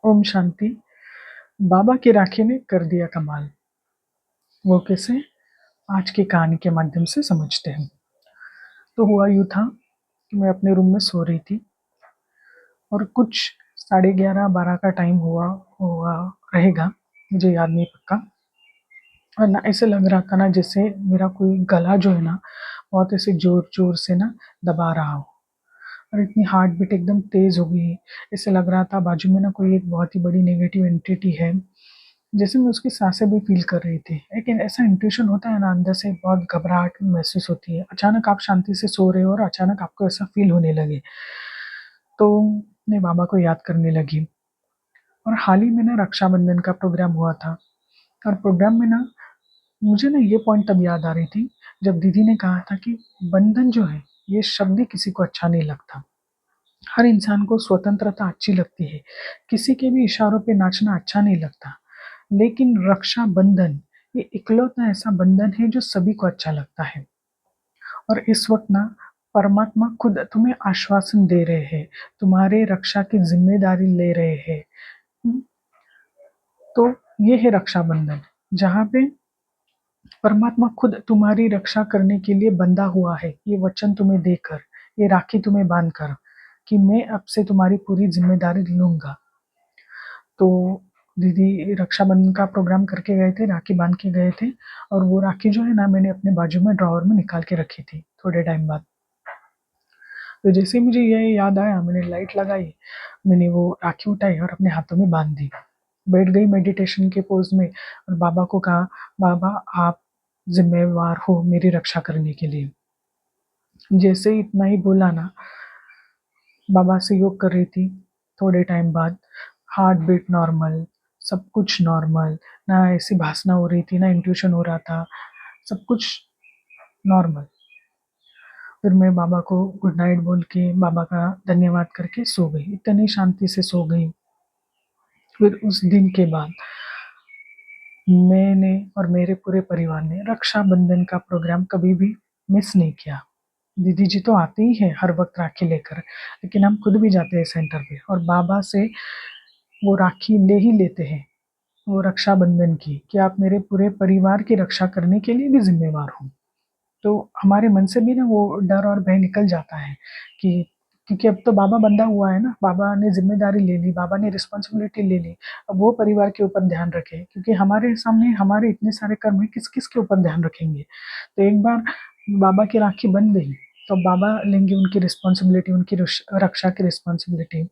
ओम शांति। बाबा की राखी ने कर दिया कमाल। वो कैसे? आज की कहानी के माध्यम से समझते हैं। तो हुआ यूँ था कि मैं अपने रूम में सो रही थी और कुछ 11:30-12 का टाइम हुआ हुआ रहेगा, मुझे याद नहीं पक्का। और ना ऐसे लग रहा था ना जैसे मेरा कोई गला जो है ना बहुत ऐसे ज़ोर-ज़ोर से ना दबा रहा हो और इतनी हार्ट बीट एकदम तेज़ हो गई। ऐसे लग रहा था बाजू में ना कोई एक बहुत ही बड़ी नेगेटिव एंटिटी है। जैसे मैं उसकी साँसें भी फ़ील कर रही थी। लेकिन ऐसा इंट्यूशन होता है ना, अंदर से बहुत घबराहट महसूस होती है। अचानक आप शांति से सो रहे हो और अचानक आपको ऐसा फ़ील होने लगे। तो मैं बाबा को याद करने लगी और हाल ही में ना रक्षाबंधन का प्रोग्राम हुआ था और प्रोग्राम में ना मुझे ना ये पॉइंट तब याद आ रही थी जब दीदी ने कहा था कि बंधन जो है, ये शब्द ही किसी को अच्छा नहीं लगता। हर इंसान को स्वतंत्रता अच्छी लगती है, किसी के भी इशारों पे नाचना अच्छा नहीं लगता। लेकिन रक्षाबंधन ये इकलौता ऐसा बंधन है जो सभी को अच्छा लगता है। और इस वक़्त ना परमात्मा खुद तुम्हें आश्वासन दे रहे हैं, तुम्हारे रक्षा की ज़िम्मेदारी ले रहे हैं। हुँ, तो ये है रक्षाबंधन, जहाँ पे परमात्मा खुद तुम्हारी रक्षा करने के लिए बंधा हुआ है, ये वचन तुम्हें देकर, ये राखी तुम्हें बाँधकर कि मैं अब से तुम्हारी पूरी ज़िम्मेदारी लूँगा। तो दीदी रक्षाबंधन का प्रोग्राम करके गए थे, राखी बाँध के गए थे और वो राखी जो है ना मैंने अपने बाजू में ड्रॉवर में निकाल के रखी थी, थोड़े टाइम बाद। तो जैसे ही मुझे ये याद आया, मैंने लाइट लगाई, मैंने वो राखी उठाई और अपने हाथों में बाँध दी। बैठ गई मेडिटेशन के पोज़ में और बाबा को कहा, "बाबा आप ज़िम्मेवार हो मेरी रक्षा करने के लिए।" जैसे ही इतना ही बोला ना, बाबा से योग कर रही थी, थोड़े टाइम बाद हार्ट बीट नॉर्मल, सब कुछ नॉर्मल, ना ऐसी भासना हो रही थी, ना इंट्यूशन हो रहा था, सब कुछ नॉर्मल। फिर मैं बाबा को गुड नाइट बोल के, बाबा का धन्यवाद करके सो गई, इतनी शांति से सो गई। फिर उस दिन के बाद मैंने और मेरे पूरे परिवार ने रक्षाबंधन का प्रोग्राम कभी भी मिस नहीं किया। दीदी जी तो आते ही हैं हर वक़्त राखी लेकर, लेकिन हम खुद भी जाते हैं सेंटर पे और बाबा से वो राखी ले ही लेते हैं, वो रक्षाबंधन की, कि आप मेरे पूरे परिवार की रक्षा करने के लिए भी ज़िम्मेवार हो। तो हमारे मन से भी ना वो डर और भय निकल जाता है कि क्योंकि अब तो बाबा बंधा हुआ है ना, बाबा ने ज़िम्मेदारी ले ली, बाबा ने रिस्पॉन्सिबिलिटी ले ली। अब वो परिवार के ऊपर ध्यान रखें क्योंकि हमारे सामने हमारे इतने सारे कर्म हैं, किस-किस के ऊपर ध्यान रखेंगे। तो एक बार बाबा की राखी बंध गई, तो बाबा लेंगे उनकी रिस्पॉन्सिबिलिटी, उनकी रक्षा की रिस्पॉन्सिबिलिटी।